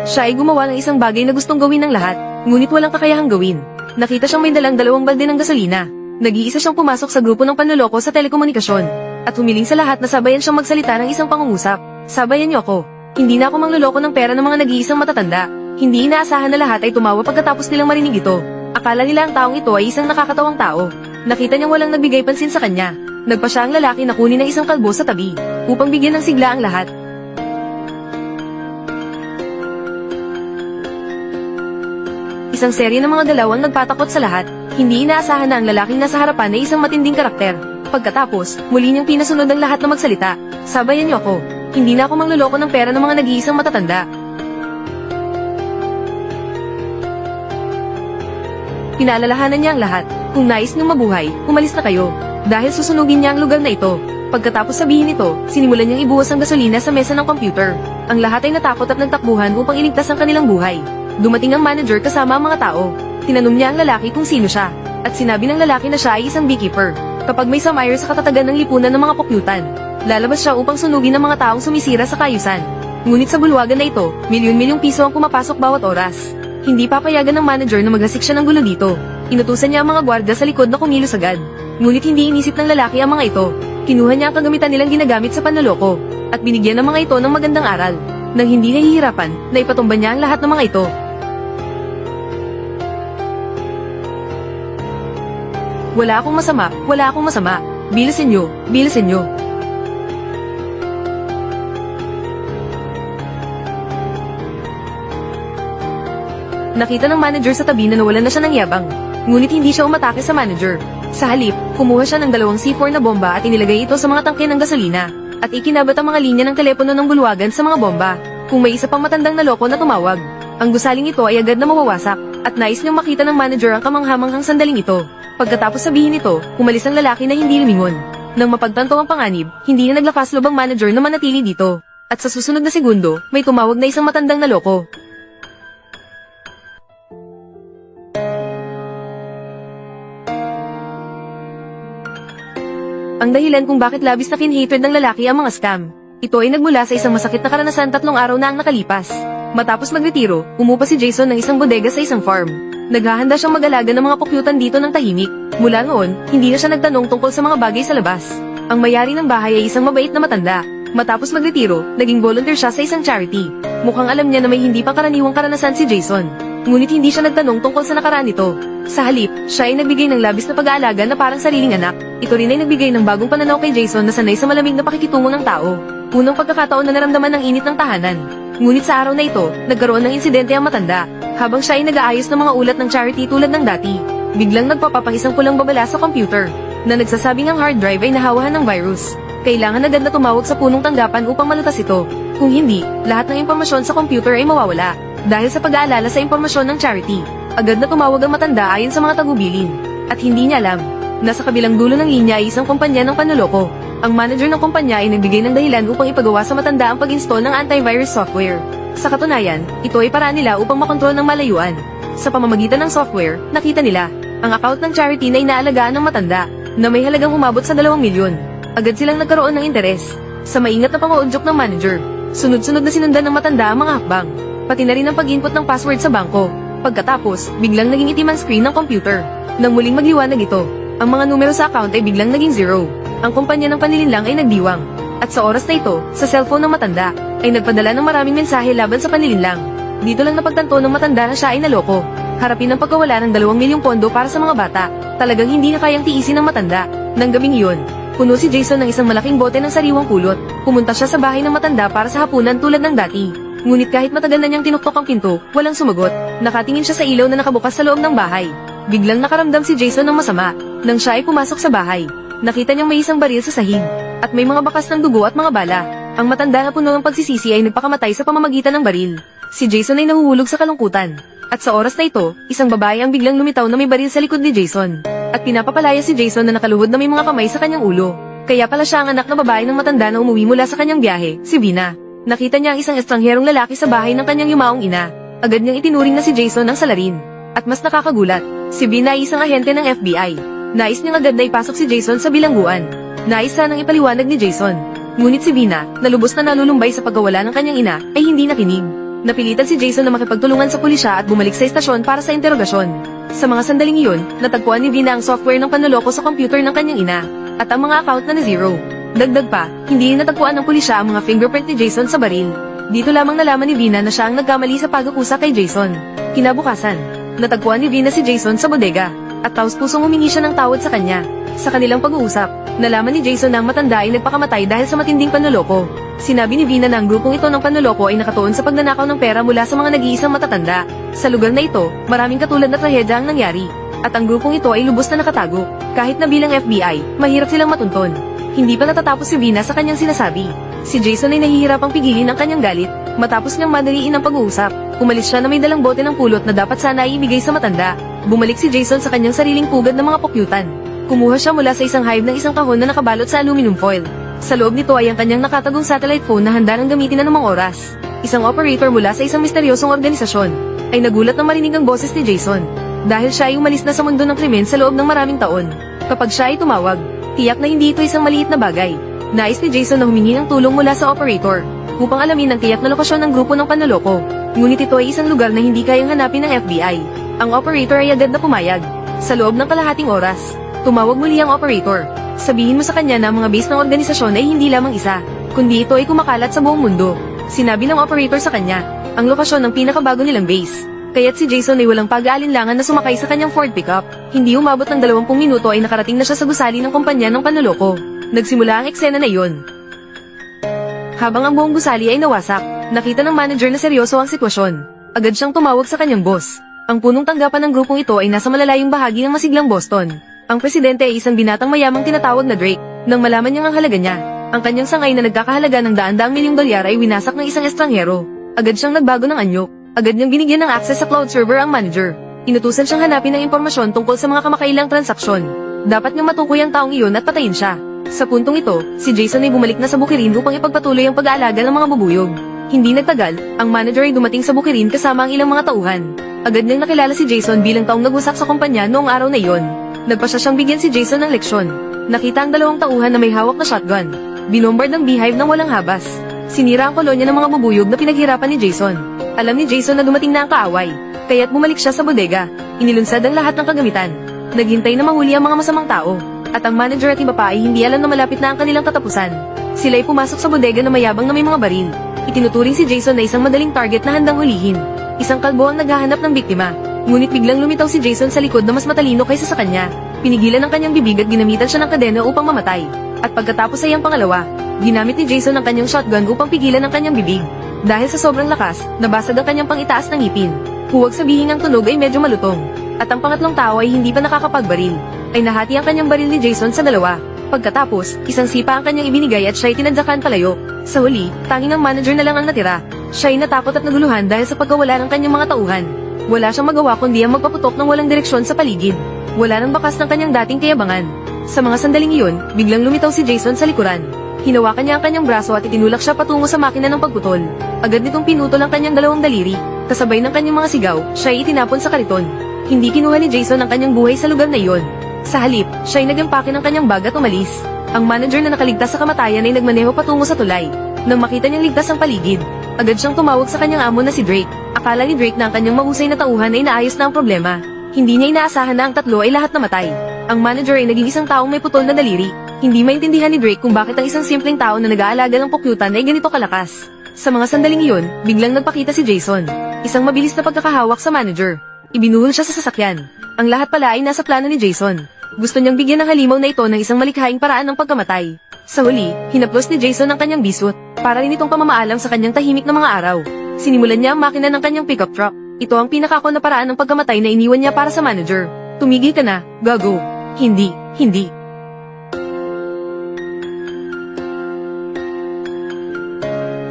Siya ay gumawa ng isang bagay na gustong gawin ng lahat, ngunit walang kakayahang gawin. Nakita siyang may dalang 2 balde ng gasolina. Nag-iisa siyang pumasok sa grupo ng panloloko sa telekomunikasyon, at humiling sa lahat na sabayan siyang magsalita ng isang pangungusap. Sabayan niyo ako. Hindi na ako mangloloko ng pera ng mga nag-iisang matatanda. Hindi inaasahan na lahat ay tumawa pagkatapos nilang marinig ito. Akala nila ang taong ito ay isang nakakatawang tao. Nakita niyang walang nagbigay pansin sa kanya. Nagpa siya ang lalaki na kunin ng isang kalbo sa tabi, upang bigyan ng sigla ang lahat. Isang serye ng mga galaw ang nagpatakot sa lahat. Hindi inaasahan na ang lalaking nasa harapan ay isang matinding karakter. Pagkatapos, muli niyang pinasunod ang lahat na magsalita. Sabayan niyo ako. Hindi na ako mangloloko ng pera ng mga nag-iisang matatanda. Pinaalalahanan niya ang lahat. Kung nais niyong mabuhay, umalis na kayo. Dahil susunugin niya ang lugar na ito. Pagkatapos sabihin ito, sinimulan niyang ibuhos ang gasolina sa mesa ng computer. Ang lahat ay natakot at nagtakbuhan upang iligtas ang kanilang buhay. Dumating ang manager kasama ang mga tao. Tinanong niya ang lalaki kung sino siya. At sinabi ng lalaki na siya ay isang beekeeper. Kapag may samire sa katatagan ng lipunan ng mga pukyutan, lalabas siya upang sunugin ang mga taong sumisira sa kayusan. Ngunit sa bulwagan na ito, milyon-milyong piso ang pumapasok bawat oras. Hindi papayagan ng manager na maglasik siya ng gulo dito. Inutusan niya ang mga gwardiya sa likod na kumilos agad. Ngunit hindi inisip ng lalaki ang mga ito. Kinuha niya ang kagamitan nilang ginagamit sa panloloko, at binigyan ng mga ito ng magandang aral. Nang hindi nahihirapan, naipatumba niya ang lahat ng mga ito. Wala akong masama. Bilisin niyo. Nakita ng manager sa tabi na nawalan na siya ng yabang. Ngunit hindi siya umatake sa manager. Sa halip, kumuha siya ng 2 C4 na bomba at inilagay ito sa mga tangke ng gasolina. At ikinabat ang mga linya ng telepono ng bulwagan sa mga bomba. Kung may isa pang matandang naloko na tumawag, ang gusaling ito ay agad na mawawasak. At nais niyang makita ng manager ang kamanghamanghang sandaling ito. Pagkatapos sabihin ito, umalis ang lalaki na hindi lumingon. Nang mapagtanto ang panganib, hindi na naglakas loob ang manager na manatili dito. At sa susunod na segundo, may tumawag na isang matandang naloko. Ang dahilan kung bakit labis na kinhatred ng lalaki ang mga scam. Ito ay nagmula sa isang masakit na karanasan 3 araw na ang nakalipas. Matapos magretiro, umupa si Jason ng isang bodega sa isang farm. Naghahanda siyang mag-alaga ng mga pukyutan dito ng tahimik. Mula noon, hindi na siya nagtanong tungkol sa mga bagay sa labas. Ang may-ari ng bahay ay isang mabait na matanda. Matapos magretiro, naging volunteer siya sa isang charity. Mukhang alam niya na may hindi pang karaniwang karanasan si Jason. Ngunit hindi siya nagtanong tungkol sa nakaraan nito. Sa halip, siya ay nagbigay ng labis na pag-aalaga na parang sariling anak. Ito rin ay nagbigay ng bagong pananaw kay Jason na sanay sa malamig na pakikitungo ng tao. Unang pagkakataon na naramdaman ng init ng tahanan. Ngunit sa araw na ito, nagkaroon ng insidente ang matanda. Habang siya ay nag-aayos ng mga ulat ng charity tulad ng dati, biglang nagpapapang isang pulang babala sa computer na nagsasabing ang hard drive ay nahawahan ng virus. Kailangan agad na tumawag sa punong tanggapan upang malutas ito. Kung hindi, lahat ng impormasyon sa computer ay mawawala. Dahil sa pag-aalala sa impormasyon ng charity, agad na tumawag ang matanda ayon sa mga tagubilin. At hindi niya alam, nasa kabilang dulo ng linya ay isang kumpanya ng panloloko. Ang manager ng kumpanya ay nagbigay ng dahilan upang ipagawa sa matanda ang pag-install ng antivirus software. Sa katunayan, ito ay paraan nila upang makontrol ng malayuan. Sa pamamagitan ng software, nakita nila, ang account ng charity na inaalagaan ng matanda, na may halagang umabot sa 2 milyon. Agad silang nagkaroon ng interes. Sa maingat na pang-uudyok ng manager, sunod-sunod na sinundan ng matanda ang mga hakbang, pati na rin ang pag-input ng password sa bangko. Pagkatapos, biglang naging itim ang screen ng computer. Nang muling magliwanag ito, ang mga numero sa account ay biglang naging 0. Ang kumpanya ng panlilinlang ay nagdiwang. At sa oras na ito, sa cellphone ng matanda, ay nagpadala ng maraming mensahe laban sa panlilinlang. Dito lang napagtanto ng matanda na siya ay naloko. Harapin ang pagkawala ng 2 milyong pondo para sa mga bata. Talagang hindi na kayang tiisin ng matanda. Nang gabing iyon, puno si Jason ng isang malaking bote ng sariwang pulot. Pumunta siya sa bahay ng matanda para sa hapunan tulad ng dati. Ngunit kahit matagal na niyang tinuktok ang pinto, walang sumagot. Nakatingin siya sa ilaw na nakabukas sa loob ng bahay. Biglang nakaramdam si Jason ng masama. Nang siya ay pumasok sa bahay, nakita niyang may isang baril sa sahig, at may mga bakas ng dugo at mga bala. Ang matanda na puno ng pagsisisi ay nagpakamatay sa pamamagitan ng baril. Si Jason ay nahuhulog sa kalungkutan. At sa oras na ito, isang babae ang biglang lumitaw na may baril sa likod ni Jason. At pinapapalaya si Jason na nakaluhod na may mga kamay sa kanyang ulo. Kaya pala siya ang anak na babae ng matanda na umuwi mula sa kanyang biyahe, si Vina. Nakita niya ang isang estrangherong lalaki sa bahay ng kanyang yumaong ina. Agad niyang itinuring na si Jason ang salarin. At mas nakakagulat, si Vina ay isang ahente ng FBI. Nais niyang agad na ipasok si Jason sa bilangguan. Nais sanang ipaliwanag ni Jason. Ngunit si Vina, na lubos na nalulumbay sa pagkawala ng kanyang ina, ay hindi nakinig. Napilitan si Jason na makipagtulungan sa pulisya at bumalik sa estasyon para sa interogasyon. Sa mga sandaling iyon, natagpuan ni Vina ang software ng panloloko sa computer ng kanyang ina, at ang mga account na na-zero. Dagdag pa, hindi rin natagpuan ng pulisya ang mga fingerprint ni Jason sa baril. Dito lamang nalaman ni Vina na siya ang nagkamali sa pag-akusa kay Jason. Kinabukasan, natagpuan ni Vina si Jason sa bodega, at taos-pusong humingi siya ng tawad sa kanya. Sa kanilang pag-uusap, nalaman ni Jason na ang matanda ay nagpakamatay dahil sa matinding panloloko. Sinabi ni Vina na ang grupong ito ng panloloko ay nakatuon sa pagnanakaw ng pera mula sa mga nag-iisang matatanda. Sa lugar na ito, maraming katulad na trahedya ang nangyari, at ang grupong ito ay lubos na nakatago. Kahit na bilang FBI, mahirap silang matunton. Hindi pa natatapos si Vina sa kanyang sinasabi. Si Jason ay nahihirapang pigilin ang kanyang galit. Matapos niyang madaliin ang pag-uusap, umalis siya na may dalang bote ng pulot na dapat sana ay ibigay sa matanda. Bumalik si Jason sa kanyang sariling pugad ng mga pukyutan. Kumuha siya mula sa isang hive ng isang kahon na nakabalot sa aluminum foil. Sa loob nito ay ang kanyang nakatagong satellite phone na handa nang gamitin anumang oras. Isang operator mula sa isang misteryosong organisasyon ay nagulat nang marinig ang boses ni Jason. Dahil siya ay umalis na sa mundo ng krimen sa loob ng maraming taon. Kapag siya ay tumawag, tiyak na hindi ito isang maliit na bagay. Nais ni Jason na humingi ng tulong mula sa operator upang alamin ang tiyak na lokasyon ng grupo ng panloloko. Ngunit ito ay isang lugar na hindi kayang hanapin ng FBI. Ang operator ay agad na pumayag. Sa loob ng kalahating oras, tumawag muli ang operator. Sabihin mo sa kanya na ang mga base ng organisasyon ay hindi lamang isa, kundi ito ay kumakalat sa buong mundo. Sinabi ng operator sa kanya, ang lokasyon ng pinakabago nilang base. Kaya't si Jason ay walang pag-aalinlangan na sumakay sa kanyang Ford pickup. Hindi umabot ng 20 minuto ay nakarating na siya sa gusali ng kumpanya ng panloloko. Nagsimula ang eksena na iyon. Habang ang buong gusali ay nawasak, nakita ng manager na seryoso ang sitwasyon. Agad siyang tumawag sa kanyang boss. Ang punong tanggapan ng grupong ito ay nasa malalayong bahagi ng masiglang Boston. Ang presidente ay isang binatang mayamang tinatawag na Drake. Nang malaman niyang ang halaga niya, ang kanyang sangay na nagkakahalaga ng daan-daang milyong dolyar ay winasak ng isang estranghero. Agad siyang nagbago ng anyo. Agad niyang binigyan ng access sa cloud server ang manager. Inutusan siyang hanapin ng impormasyon tungkol sa mga kamakailang transaksyon. Dapat niyang matukoy ang taong iyon at patayin siya. Sa puntong ito, si Jason ay bumalik na sa bukirin upang ipagpatuloy ang pag-aalaga ng mga bubuyog. Hindi nagtagal, ang manager ay dumating sa bukirin kasama ang ilang mga tauhan. Agad niyang nakilala si Jason bilang taong nagwasak sa kumpanya noong araw na iyon. Nagpasya siyang bigyan si Jason ng leksyon. Nakita ang dalawang tauhan na may hawak na shotgun. Binombard ng beehive ng walang habas. Sinira ang kolonya ng mga bubuyog na pinaghirapan ni Jason. Alam ni Jason na dumating na ang kaaway, kaya't bumalik siya sa bodega. Inilunsad ang lahat ng kagamitan. Naghintay na mahuli ang mga masamang tao. At ang manager at iba pa ay hindi alam na malapit na ang kanilang katapusan. Sila ay pumasok sa bodega na mayabang na may mga baril. Itinuturing si Jason na isang madaling target na handang hulihin. Isang kalbo ang naghahanap ng biktima. Ngunit biglang lumitaw si Jason sa likod na mas matalino kaysa sa kanya. Pinigilan ang kanyang bibig at ginamitan siya ng kadena upang mamatay. At pagkatapos ay ang pangalawa, ginamit ni Jason ang kanyang shotgun upang pigilan ang kanyang bibig. Dahil sa sobrang lakas, nabasag ang kanyang pangitaas ng ngipin. Huwag sabihin ang tunog ay medyo malutong. At ang pangatlong tao ay hindi pa nakakapagbaril. Ay nahati ang kanyang baril ni Jason sa dalawa. Pagkatapos, isang sipa ang kanyang ibinigay at siya ay tinadyakan palayo. Sa huli, tanging ang manager na lang ang natira. Siya ay natakot at naguluhan dahil sa pagkawala ng kanyang mga tauhan. Wala siyang magawa kundi ang magpaputok ng walang direksyon sa paligid. Wala nang bakas ng kanyang dating kayabangan. Sa mga sandaling iyon, biglang lumitaw si Jason sa likuran. Hinawakan niya ang kanyang braso at itinulak siya patungo sa makina ng pagputol. Agad nitong pinutol ang kanyang dalawang daliri. Kasabay ng kanyang mga sigaw, siya ay itinapon sa kariton. Hindi kinuha ni Jason ang kanyang buhay sa lugar na iyon. Sa halip, siya ay nag-empake ng kanyang bag at umalis. Ang manager na nakaligtas sa kamatayan ay nagmaneho patungo sa tulay. Nang makita niyang ligtas ang paligid, agad siyang tumawag sa kanyang amo na si Drake. Akala ni Drake na ang kanyang mahusay na tauhan ay naayos na ang problema. Hindi niya inaasahan na ang tatlo ay lahat namatay. Ang manager ay naging isang taong may putol na daliri. Hindi maintindihan ni Drake kung bakit ang isang simpleng tao na nag-aalaga ng pukyutan ay ganito kalakas. Sa mga sandaling iyon, biglang nagpakita si Jason. Isang mabilis na pagkakahawak sa manager. Ibinuhol siya sa sasakyan. Ang lahat pala ay nasa plano ni Jason. Gusto niyang bigyan ng halimaw na ito ng isang malikhaing paraan ng pagkamatay. Sa huli, hinaplos ni Jason ang kanyang bisut, para rin itong pamamaalam sa kanyang tahimik na mga araw. Sinimulan niya ang makina ng kanyang pickup truck. Ito ang pinakakon na paraan ng pagkamatay na iniwan niya para sa manager. Tumigil ka na, gago. Hindi.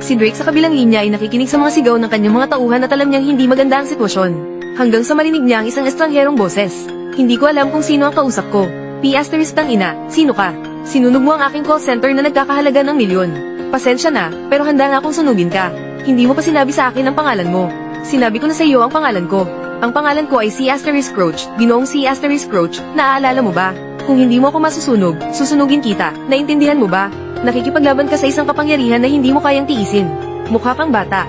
Si Drake sa kabilang linya ay nakikinig sa mga sigaw ng kanyang mga tauhan at alam niyang hindi maganda ang sitwasyon. Hanggang sa marinig niya ang isang estrangherong boses. Hindi ko alam kung sino ang kausap ko. P***ang ina, sino ka? Sinunog mo ang aking call center na nagkakahalaga ng milyon. Pasensya na, pero handa nga akong sunugin ka. Hindi mo pa sinabi sa akin ang pangalan mo. Sinabi ko na sa iyo ang pangalan ko. Ang pangalan ko ay C** Roach, Ginoong C** Roach, naaalala mo ba? Kung hindi mo ako masusunog, susunugin kita, naintindihan mo ba? Nakikipaglaban ka sa isang kapangyarihan na hindi mo kayang tiisin. Mukha kang bata.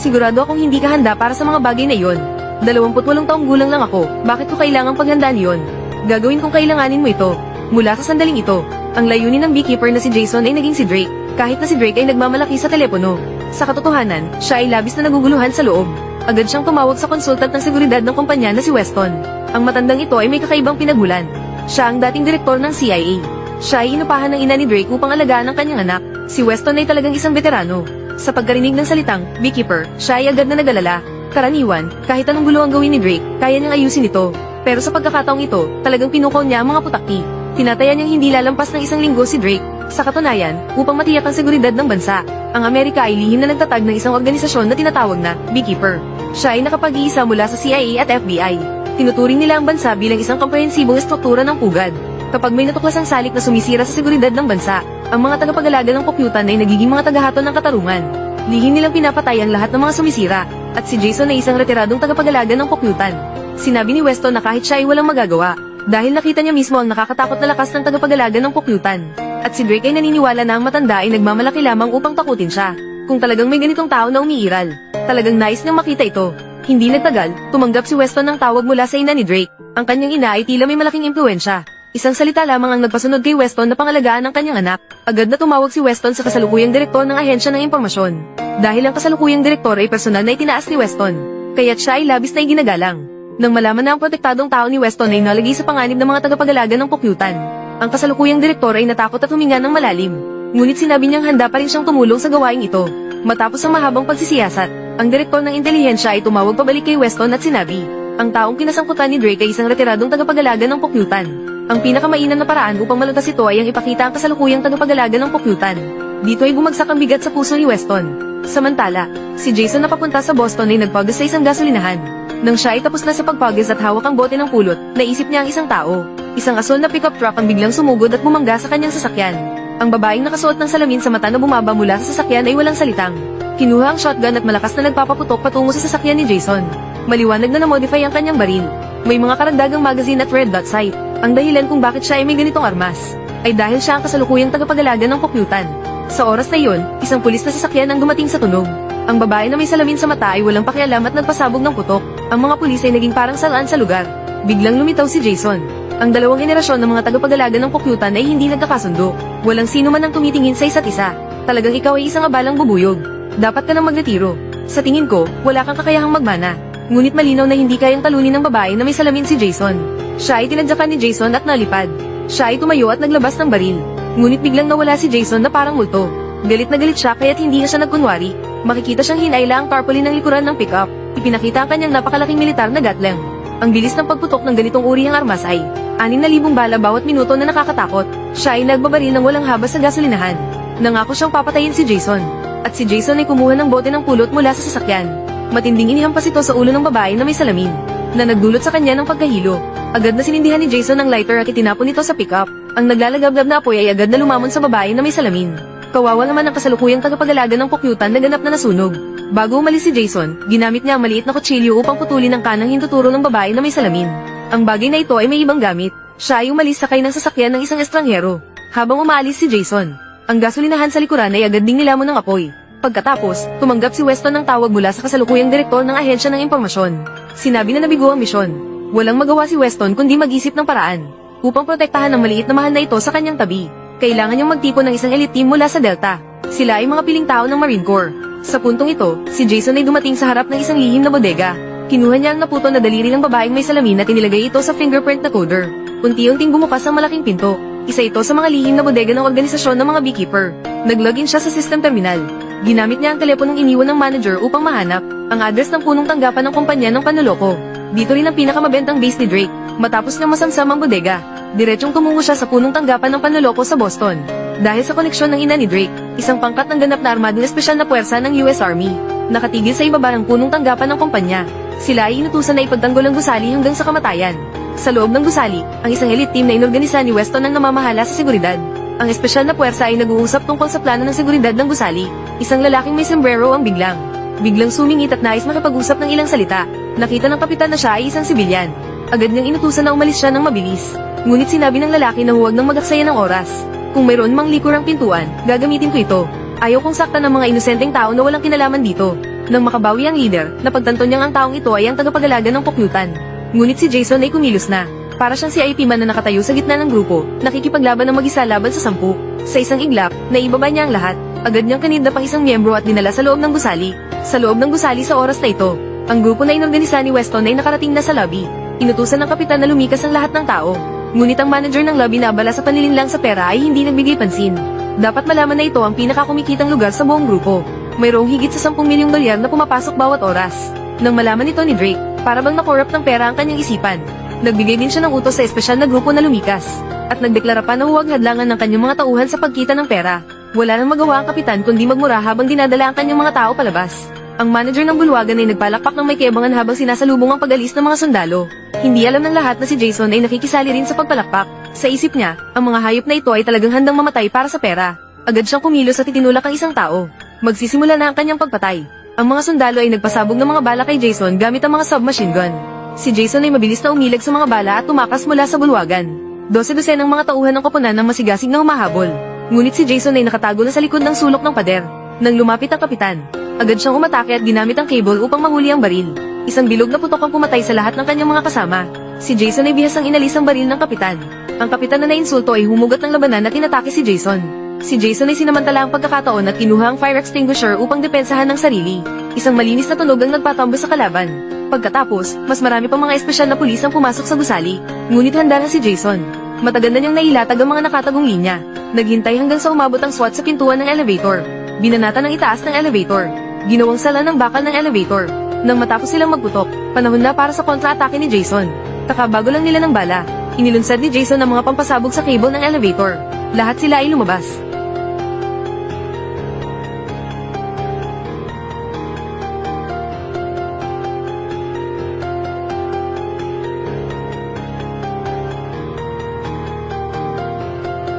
Sigurado akong hindi ka handa para sa mga bagay na iyon. 28 taong gulang lang ako, bakit ko kailangang paghandaan iyon? Gagawin kung kailanganin mo ito. Mula sa sandaling ito, ang layunin ng beekeeper na si Jason ay naging si Drake, kahit na si Drake ay nagmamalaki sa telepono. Sa katotohanan, siya ay labis na naguguluhan sa loob. Agad siyang tumawag sa konsultant ng seguridad ng kumpanya na si Weston. Ang matandang ito ay may kakaibang pinagmulan. Siya ang dating direktor ng CIA. Siya ay inupahan ng ina ni Drake upang alagaan ang kanyang anak. Si Weston ay talagang isang veterano. Sa pagkarinig ng salitang, beekeeper, siya ay agad na nagalala. Karaniwan, kahit anong gulo ang gawin ni Drake, kaya niyang ayusin ito. Pero sa pagkakataong ito, talagang pinukaw niya ang mga putakti. Tinataya niyang hindi lalampas ng isang linggo si Drake. Sa katunayan, upang matiyak ang seguridad ng bansa, ang Amerika ay lihim na nagtatag ng isang organisasyon na tinatawag na Beekeeper. Siya ay nakapag-iisa mula sa CIA at FBI. Tinuturing nila ang bansa bilang isang komprehensibong estruktura ng pugad. Kapag may natuklasang salik na sumisira sa seguridad ng bansa, ang mga tagapag-alaga ng kompyutan ay nagiging mga tagahaton ng katarungan. Lihim nilang pinapatay ang lahat ng mga sumisira, at si Jason ay isang retiradong tagapag-alaga ng kompyutan. Sinabi ni Weston na kahit siya ay walang magagawa, dahil nakita niya mismo ang nakakatakot na lakas ng tagapag-alaga ng kompyutan. At si Drake ay naniniwala na ang matanda ay nagmamalaki lamang upang takutin siya. Kung talagang may ganitong tao na umiiral, talagang nais niyang makita ito. Hindi nagtagal, tumanggap si Weston ng tawag mula sa ina ni Drake. Ang kanyang ina ay tila may malaking impluwensya. Isang salita lamang ang nagpasunod kay Weston na pangalagaan ng kanyang anak. Agad na tumawag si Weston sa kasalukuyang direktor ng ahensya ng impormasyon. Dahil ang kasalukuyang direktor ay personal na itinaas ni Weston, kaya't siya ay labis na iginagalang. Nang malaman na ang protektadong tao ni Weston ay nalagay sa panganib ng mga tagapag-alaga ng kompyutan, ang kasalukuyang direktor ay natakot at huminga ng malalim. Ngunit sinabi niyang handa pa rin siyang tumulong sa gawaing ito. Matapos ang mahabang pagsisiyasat, ang direktor ng intelihensya ay tumawag pabalik kay Weston at sinabi, ang taong kinasangkutan ni Drake ay isang retiradong tagapag-alaga ng kompyutan. Ang pinakamainam na paraan upang malutas ito ay ang ipakita ang kasalukuyang tagapag-alaga ng kompyutan. Dito ay bumagsak ang bigat sa puso ni Weston. Samantala, si Jason na papunta sa Boston ay nagpagas sa isang gasolinahan. Nang siya ay tapos na sa pagpagas at hawak ang bote ng pulot, naisip niya ang isang tao. Isang asul na pickup truck ang biglang sumugod at bumangga sa kanyang sasakyan. Ang babaeng nakasuot ng salamin sa mata na bumaba mula sa sasakyan ay walang salitang. Kinuha ang shotgun at malakas na nagpapaputok patungo sa sasakyan ni Jason. Maliwanag na na-modify ang kanyang baril. May mga karagdagang magazine at red dot sight. Ang dahilan kung bakit siya ay may ganitong armas, ay dahil siya ang kasalukuyang tagapag-alaga ng kompyutan. Sa oras na iyon, isang pulis na sasakyan ang dumating sa tunog. Ang babae na may salamin sa mata ay walang pakialam at nagpasabog ng putok. Ang mga pulis ay naging parang salaan sa lugar. Biglang lumitaw si Jason. Ang dalawang henerasyon ng mga tagapag-alaga ng kompyutan ay hindi nagkakasundo. Walang sino man ang tumitingin sa isa't isa. Talagang ikaw ay isang abalang bubuyog. Dapat ka nang magretiro. Sa tingin ko, wala kang kakayahang magmana. Ngunit malinaw na hindi kayang talunin ng babae na may salamin si Jason. Siya ay tinadyakan ni Jason at nalipad. Siya ay tumayo at naglabas ng baril. Ngunit biglang nawala si Jason na parang multo. Galit na galit siya kaya't hindi na siya nagkunwari. Makikita siyang hinayla ang tarpaulin ng likuran ng pickup. Ipinakita ang kanyang napakalaking militar na gatling. Ang bilis ng pagputok ng ganitong uri ng armas ay 6,000 bala bawat minuto na nakakatakot. Siya ay nagbabaril ng walang habas sa gasolinahan. Nangako siyang papatayin si Jason. At si Jason ay kumuha ng bote ng pulot mula sa sasakyan. Matinding inihampas ito sa ulo ng babae na may salamin, na nagdulot sa kanya ng pagkahilo. Agad na sinindihan ni Jason ang lighter at itinapon ito sa pickup. Ang naglalagablab na apoy ay agad na lumamon sa babae na may salamin. Kawawa naman ang kasalukuyang tagapag-alaga ng kompyutan na ganap na nasunog. Bago umalis si Jason, ginamit niya ang maliit na kutsilyo upang putulin ang kanang hintuturo ng babae na may salamin. Ang bagay na ito ay may ibang gamit. Siya ay umalis sakay ng sasakyan ng isang estranghero. Habang umaalis si Jason, ang gasolinahan sa likuran ay agad ding nilamon ng apoy. Pagkatapos, tumanggap si Weston ng tawag mula sa kasalukuyang direktor ng ahensya ng impormasyon. Sinabi na nabigo ang misyon. Walang magawa si Weston kundi mag-isip ng paraan upang protektahan ang maliit na mahal na ito sa kanyang tabi. Kailangan niyang magtipon ng isang elite team mula sa Delta. Sila ay mga piling tao ng Marine Corps. Sa puntong ito, si Jason ay dumating sa harap ng isang lihim na bodega. Kinuha niya ang naputo na daliri ng babaeng may salamin at inilagay ito sa fingerprint na coder. Unti-unting bumukas ang malaking pinto. Isa ito sa mga lihim na bodega ng organisasyon ng mga beekeeper. Nag-login siya sa system terminal. Ginamit niya ang teleponong iniwan ng manager upang mahanap ang address ng punong tanggapan ng kumpanya ng panloloko. Dito rin ang pinakamabentang base ni Drake. Matapos niyang masamsam ang bodega, diretsong tumungo siya sa punong tanggapan ng panloloko sa Boston. Dahil sa koneksyon ng ina ni Drake, isang pangkat ng ganap na armadong espesyal na puwersa ng US Army, nakatigil sa ibaba ng punong tanggapan ng kumpanya. Sila ay inutusan na ipagtanggol ang gusali hanggang sa kamatayan. Sa loob ng gusali, ang isang elite team na inorganisa ni Weston ang namamahala sa seguridad. Ang espesyal na puwersa ay nag-uusap tungkol sa plano ng seguridad ng gusali. Isang lalaking may sombrero ang biglang sumingit at nais makipag-usap ng ilang salita. Nakita ng kapitan na siya ay isang sibilyan. Agad niyang inutusan na umalis siya ng mabilis. Ngunit sinabi ng lalaki na huwag nang magaksaya ng oras. Kung mayroon mang likur ang pintuan, gagamitin ko ito. Ayaw kong saktan ng mga inosenteng tao na walang kinalaman dito. Nang makabawi ang leader, napagtanto niyang ang taong ito ay ang tagapag-alaga ng pukyutan. Ngunit si Jason ay kumilos na. Para siyang CIP man na nakatayo sa gitna ng grupo, nakikipaglaban ng mag-isa laban sa 10. Sa isang iglap, naibaba niya ang lahat. Agad niyang kinidnap ang isang miyembro at dinala sa loob ng gusali. Sa loob ng gusali sa oras na ito, ang grupo na inorganisa ni Weston ay nakarating na sa lobby. Inutusan ng kapitan na lumikas ang lahat ng tao. Ngunit ang manager ng lobby na abala sa panlilinlang sa pera ay hindi nagbigay pansin. Dapat malaman na ito ang pinakakumikitang lugar sa buong grupo. Mayroong higit sa 10 milyong dolyar na pumapasok bawat oras. Nang malaman ito ni Drake, para bang nakorrupt ng pera ang kanyang isipan. Nagbigay din siya ng utos sa espesyal na grupo na lumikas. At nagdeklara pa na huwag hadlangan ng kanyang mga tauhan sa pagkita ng pera. Wala nang magawa ang kapitan kundi magmura habang dinadala ang kanyang mga tao palabas. Ang manager ng bulwagan ay nagpalakpak ng may kebangan habang sinasalubong ang pag-alis ng mga sundalo. Hindi alam ng lahat na si Jason ay nakikisali rin sa pagpalakpak. Sa isip niya, ang mga hayop na ito ay talagang handang mamatay para sa pera. Agad siyang kumilos at itinulak ang isang tao. Magsisimula na ang kanyang pagpatay. Ang mga sundalo ay nagpasabog ng mga bala kay Jason gamit ang mga submachine gun. Si Jason ay mabilis na umilag sa mga bala at tumakas mula sa bulwagan. 12 ng mga tauhan ng koponan ng masigasig na humahabol. Ngunit si Jason ay nakatago na sa likod ng sulok ng pader. Nang lumapit ang kapitan, agad siyang umatake at ginamit ang cable upang mahuli ang baril. Isang bilog na putok ang pumatay sa lahat ng kanyang mga kasama. Si Jason ay bihasang inalis ang baril ng kapitan. Ang kapitan na nainsulto ay humugot ng labanan at inatake si Jason. Si Jason ay sinamantala ang pagkakataon at kinuha ang fire extinguisher upang depensahan ng sarili. Isang malinis na tunog ang nagpatambo sa kalaban. Pagkatapos, mas marami pang mga espesyal na pulis ang pumasok sa gusali. Ngunit handa na si Jason. Matagal na niyang nailatag ang mga nakatagong linya. Naghintay hanggang sa umabot ang SWAT sa pintuan ng elevator. Binanata ng itaas ng elevator. Ginawang sala ng bakal ng elevator. Nang matapos silang magputok, panahon na para sa kontra-atake ni Jason. Kakabago lang nila ng bala. Inilunsad ni Jason ang mga pampasabog sa cable ng elevator. Lahat sila ay lumabas.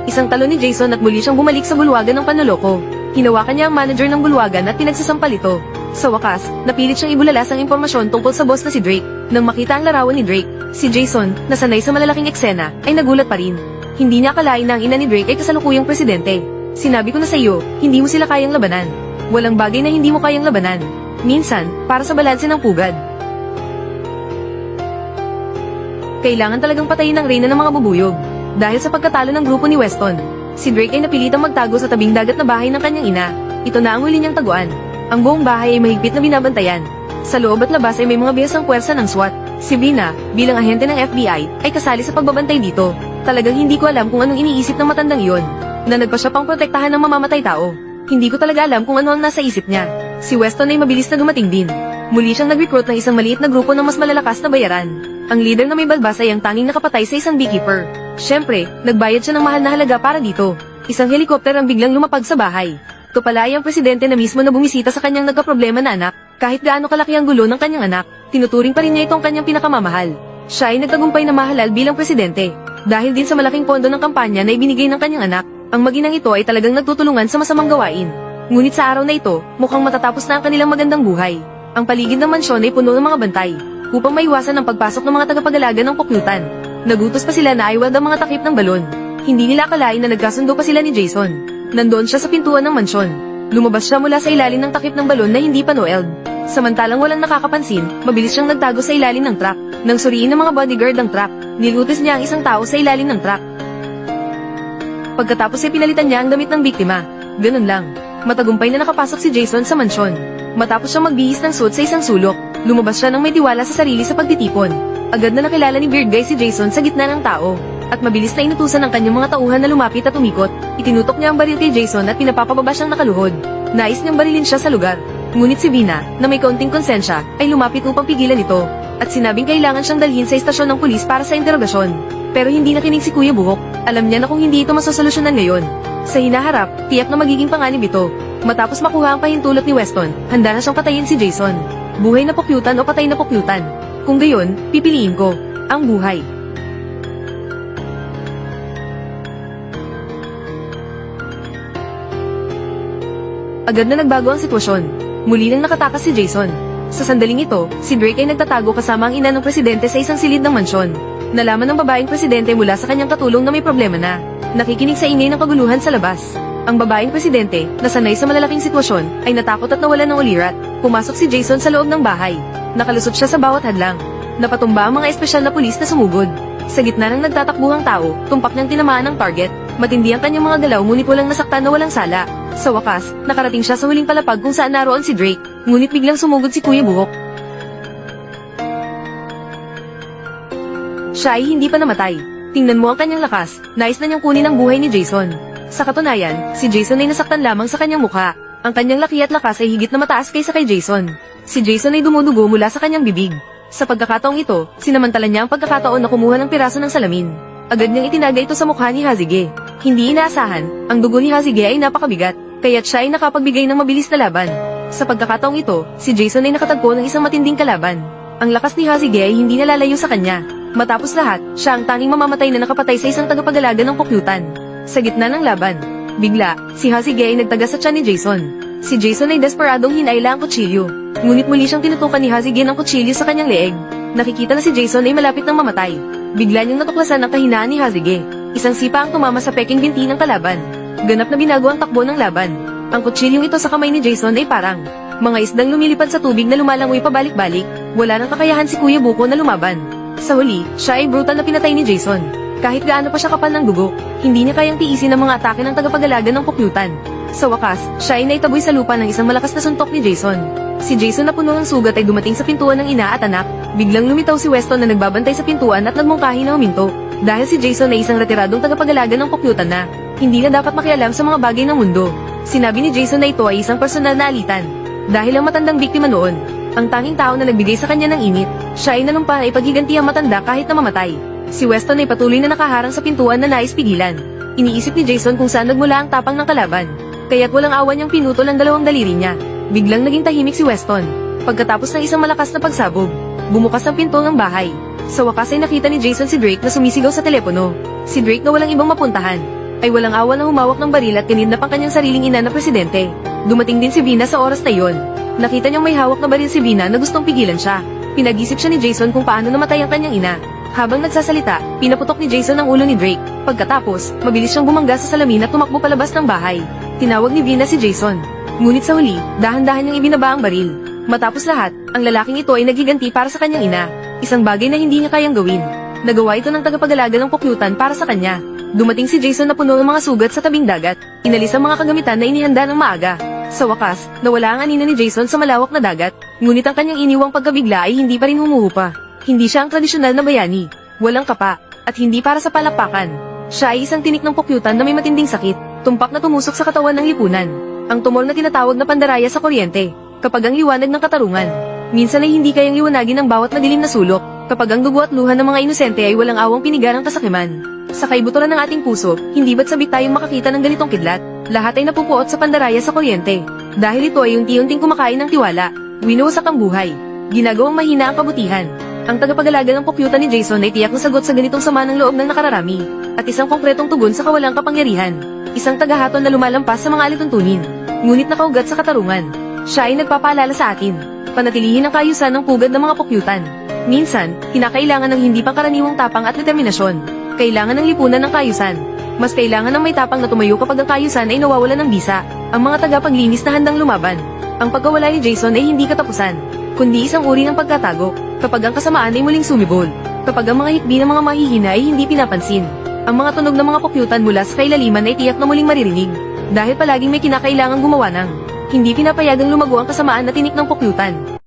Isang talo ni Jason at muli siyang bumalik sa bulwagan ng panloloko. Hinawakan niya ang manager ng bulwagan at pinagsasampal ito. Sa wakas, napilit siyang ibulalas ang impormasyon tungkol sa boss na si Drake. Nang makita ang larawan ni Drake, si Jason, na sanay sa malalaking eksena, ay nagulat pa rin. Hindi niya akalain na ang ina ni Drake ay kasalukuyang presidente. Sinabi ko na sa iyo, hindi mo sila kayang labanan. Walang bagay na hindi mo kayang labanan. Minsan, para sa balanse ng pugad. Kailangan talagang patayin ang reyna ng mga bubuyog. Dahil sa pagkatalo ng grupo ni Weston, si Drake ay napilitang magtago sa tabing dagat na bahay ng kanyang ina. Ito na ang huli niyang taguan. Ang buong bahay ay mahigpit na binabantayan. Sa loob at labas ay may mga bihasang puwersa ng SWAT. Si Vina, bilang ahente ng FBI, ay kasali sa pagbabantay dito. Talagang hindi ko alam kung anong iniisip ng matandang iyon. Na nagpa siya pang protektahan ng mamamatay tao. Hindi ko talaga alam kung ano ang nasa isip niya. Si Weston ay mabilis na dumating din. Muli siyang nag-recruit ng isang maliit na grupo ng mas malalakas na bayaran. Ang leader na may balbas ay ang tanging nakapatay sa isang beekeeper. Siyempre, nagbayad siya ng mahal na halaga para dito. Isang helikopter ang biglang lumapag sa bahay. Ito pala ay ang presidente na mismo na bumisita sa kanyang nagkaproblema na anak. Kahit gaano kalaki ang gulo ng kanyang anak, tinuturing pa rin niya itong kanyang pinakamamahal. Siya ay nagtagumpay na mahalal bilang presidente. Dahil din sa malaking pondo ng kampanya na ibinigay ng kanyang anak, ang maginang ito ay talagang nagtutulungan sa masamang gawain. Ngunit sa araw na ito, mukhang matatapos na ang kanilang magandang buhay. Ang paligid ng mansyon ay puno ng mga bantay, upang maiwasan ang pagpasok ng mga tagapag-alaga ng pukyutan. Nagutos pa sila na iwag ang mga takip ng balon. Hindi nila akalain na nagkasundo pa sila ni Jason. Nandoon siya sa pintuan ng mansyon. Lumabas siya mula sa ilalim ng takip ng balon na hindi pa noeled. Samantalang walang nakakapansin, mabilis siyang nagtago sa ilalim ng truck. Nang suriin ng mga bodyguard ang truck, nilutis niya ang isang tao sa ilalim ng truck. Pagkatapos ay pinalitan niya ang damit ng biktima. Ganun lang. Matagumpay na nakapasok si Jason sa mansyon. Matapos siyang magbihis ng suit sa isang sulok, lumabas siya ng may tiwala sa sarili sa pagtitipon. Agad na nakilala ni Beard Guy si Jason sa gitna ng tao. At mabilis na inutusan ng kanyang mga tauhan na lumapit at umikot. Itinutok niya ang baril kay Jason at pinapapababa siyang nakaluhod. Nais niyang barilin siya sa lugar. Ngunit si Vina, na may kaunting konsensya, ay lumapit upang pigilan ito. At sinabing kailangan siyang dalhin sa istasyon ng pulis para sa interogasyon. Pero hindi nakinig si Kuya Buhok. Alam niya na kung hindi ito masosolusyonan ngayon. Sa hinaharap, tiyak na magiging panganib ito. Matapos makuha ang pahintulot ni Weston, handa na siyang patayin si Jason. Buhay na pukyutan o patay na pukyutan. Kung gayon, pipiliin ko ang buhay. Agad na nagbago ang sitwasyon. Muli nang nakatakas si Jason. Sa sandaling ito, si Drake ay nagtatago kasama ang ina ng presidente sa isang silid ng mansyon. Nalaman ng babaeng presidente mula sa kanyang katulong na may problema na. Nakikinig sa ingay ng kaguluhan sa labas. Ang babaeng presidente, na sanay sa malalaking sitwasyon, ay natakot at nawalan ng ulirat. Pumasok si Jason sa loob ng bahay. Nakalusot siya sa bawat hadlang. Napatumba ang mga espesyal na pulis na sumugod. Sa gitna ng nagtatakbuhang tao, tumpak niyang tinamaan ang target. Matindi ang kanyang mga galaw ngunit walang nasaktan na walang sala. Sa wakas, nakarating siya sa huling palapag kung saan naroon si Drake, ngunit biglang sumugod si Kuya Buhok. Siya ay hindi pa namatay. Tingnan mo ang kanyang lakas, nais na niyang kunin ang buhay ni Jason. Sa katunayan, si Jason ay nasaktan lamang sa kanyang mukha. Ang kanyang laki at lakas ay higit na mataas kaysa kay Jason. Si Jason ay dumudugo mula sa kanyang bibig. Sa pagkakataong ito, sinamantala niya ang pagkakataon na kumuha ng piraso ng salamin. Agad niyang itinaga ito sa mukha ni Hazige. Hindi inaasahan, ang dugo ni Hazige ay napakabigat, kaya't siya ay nakapagbigay ng mabilis na laban. Sa pagkakataong ito, si Jason ay nakatagpo ng isang matinding kalaban. Ang lakas ni Hazige ay hindi nalalayo sa kanya. Matapos lahat, siya ang tanging mamamatay na nakapatay sa isang tagapag-alaga ng pukyutan. Sa gitna ng laban, bigla, si Hazige ay nagtaga sa tiyan ni Jason. Si Jason ay desperadong hinayla ang kutsilyo. Ngunit muli siyang tinutukan ni Hazige ng kutsilyo sa kanyang leeg. Nakikita na si Jason ay malapit ng mamatay. Bigla niyang natuklasan ang kahinaan ni Hazige. Isang sipa ang tumama sa peking binti ng kalaban. Ganap na binago ang takbo ng laban. Ang kutsilyong ito sa kamay ni Jason ay parang mga isdang lumilipad sa tubig na lumalangoy pabalik-balik. Wala nang kakayahan si Kuya Buko na lumaban. Sa huli, siya ay brutal na pinatay ni Jason. Kahit gaano pa siya kapal ng dugo, hindi niya kayang tiisin ang mga atake ng tagapag-alaga ng pukyutan. Sa wakas, siya ay naitaboy sa lupa ng isang malakas na suntok ni Jason. Si Jason na puno ng sugat ay dumating sa pintuan ng ina at anak. Biglang lumitaw si Weston na nagbabantay sa pintuan at nagmungkahi na huminto. Dahil si Jason ay isang retiradong tagapag-alaga ng pukyutan na hindi na dapat makialam sa mga bagay ng mundo. Sinabi ni Jason na ito ay isang personal na alitan. Dahil ang matandang biktima noon, ang tanging tao na nagbigay sa kanya ng init, siya ay nanumpa na ipaghiganti ang matanda kahit na mamatay. Si Weston ay patuloy na nakaharang sa pintuan na nais pigilan. Iniisip ni Jason kung saan nagmula ang tapang ng kalaban. Kaya't walang awa niyang pinutol ang dalawang daliri niya. Biglang naging tahimik si Weston. Pagkatapos ng isang malakas na pagsabog, bumukas ang pinto ng bahay. Sa wakas ay nakita ni Jason si Drake na sumisigaw sa telepono. Si Drake na walang ibang mapuntahan ay walang awa na humawak ng baril at kinidnap ang kanyang sariling ina na presidente. Dumating din si Vina sa oras na iyon. Nakita niyang may hawak na baril si Vina na gustong pigilan siya. Pinag-isip siya ni Jason kung paano namatay ang kanyang ina. Habang nagsasalita, pinaputok ni Jason ang ulo ni Drake. Pagkatapos, mabilis siyang bumangga sa salamin at tumakbo palabas ng bahay. Tinawag ni Vina si Jason. Ngunit sa huli, dahan-dahan niyang ibinaba ang baril. Matapos lahat, ang lalaking ito ay naghiganti para sa kanyang ina. Isang bagay na hindi niya kayang gawin. Nagawa ito ng tagapag-alaga ng pukyutan para sa kanya. Dumating si Jason na puno ng mga sugat sa tabing dagat. Inalis ang mga kagamitan na inihanda ng maaga. Sa wakas, nawala ang anino ni Jason sa malawak na dagat. Ngunit ang kanyang iniwang pagkabigla ay hindi pa rin humuhupa. Hindi siya ang tradisyonal na bayani. Walang kapa, at hindi para sa palakpakan. Siya ay isang tinik ng pukyutan na may matinding sakit. Tumpak na tumusok sa katawan ng lipunan. Ang tumol na tinatawag na pandaraya sa kuryente. Kapag ang liwanag ng katarungan. Minsan ay hindi kayang liwanagin ang bawat madilim na sulok. Kapag ang dugo at luha ng mga inosente ay walang awang pinigarang kasakiman. Sa kaibuturan ng ating puso, hindi ba't sabik tayong makakita ng ganitong kidlat? Lahat ay napupuot sa pandaraya sa kuryente. Dahil ito ay unti-unting kumakain ng tiwala. Winuwasak ang buhay. Ginagawang mahina ang kabutihan. Ang tagapag-alaga ng pukyutan ni Jason ay tiyak na sagot sa ganitong sama ng loob ng nakararami. At isang konkretong tugon sa kawalang kapangyarihan. Isang tagahaton na lumalampas sa mga alituntunin. Ngunit nakaugat sa katarungan. Siya ay nagpapaalala sa atin. Panatilihin ang kaayusan ng pugad ng mga pukyutan. Minsan, kinakailangan ng hindi pangkaraniwang tapang at determinasyon. Kailangan ng lipunan ng kaayusan. Mas kailangan ng may tapang na tumayo kapag ang kaayusan ay nawawalan ng bisa. Ang mga tagapaglinis na handang lumaban. Ang pagkawala ni Jason ay hindi katapusan, kundi isang uri ng pagkatago. Kapag ang kasamaan ay muling sumibol. Kapag ang mga hikbi ng mga mahihina ay hindi pinapansin. Ang mga tunog ng mga pukyutan mula sa kailaliman ay tiyak na muling maririnig. Dahil palaging may kinakailangang gumawa ng hindi pinapayagang lumago ang kasamaan na tinik ng pukyutan.